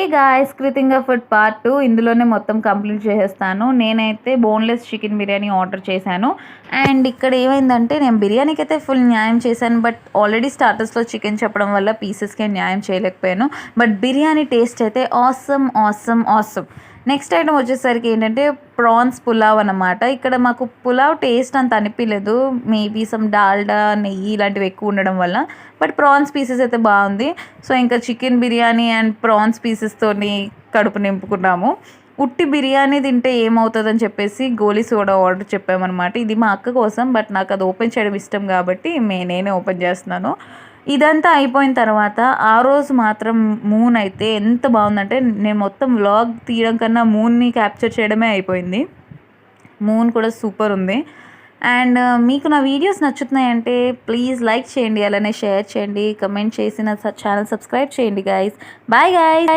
Hey guys, కృతింగా food part 2 ఇందులోనే మొత్తం complete చేసేస్తాను. నేనైతే బోన్లెస్ చికెన్ బిర్యానీ ఆర్డర్ చేశాను. అండ్ ఇక్కడ ఏమైందంటే నేను బిర్యానీకి అయితే ఫుల్ న్యాయం చేశాను. బట్ ఆల్రెడీ స్టార్టర్స్లో చికెన్ చెప్పడం వల్ల పీసెస్కే న్యాయం చేయలేకపోయాను. బట్ బిర్యానీ టేస్ట్ అయితే awesome awesome awesome. Next item వచ్చేసరికి ఏంటంటే ప్రాన్స్ పులావ్ అన్నమాట. ఇక్కడ మాకు పులావ్ టేస్ట్ అంత అనిపించలేదు. మేబీ సమ్ డాల్డా నెయ్యి ఇలాంటివి ఎక్కువ ఉండడం వల్ల. బట్ ప్రాన్స్ పీసెస్ అయితే బాగుంది. సో ఇంకా చికెన్ బిర్యానీ అండ్ ప్రాన్స్ పీసెస్తోని కడుపు నింపుకున్నాము. ఉట్టి బిర్యానీ తింటే ఏమవుతుందని చెప్పేసి గోలీ సోడా ఆర్డర్ చెప్పామన్నమాట. ఇది మా అక్క కోసం, బట్ నాకు అది ఓపెన్ చేయడం ఇష్టం కాబట్టి నేనే ఓపెన్ చేస్తున్నాను. ఇదంతా అయిపోయిన తర్వాత ఆ రోజు మాత్రం మూన్ అయితే ఎంత బాగుందంటే, నేను మొత్తం వ్లాగ్ తీయడం కన్నా మూన్ని క్యాప్చర్ చేయడమే అయిపోయింది. మూన్ కూడా సూపర్ ఉంది. అండ్ మీకు నా వీడియోస్ నచ్చుతున్నాయంటే ప్లీజ్ లైక్ చేయండి, అలానే షేర్ చేయండి, కమెంట్ చేసి నా ఛానల్ సబ్స్క్రైబ్ చేయండి గైస్. Bye guys.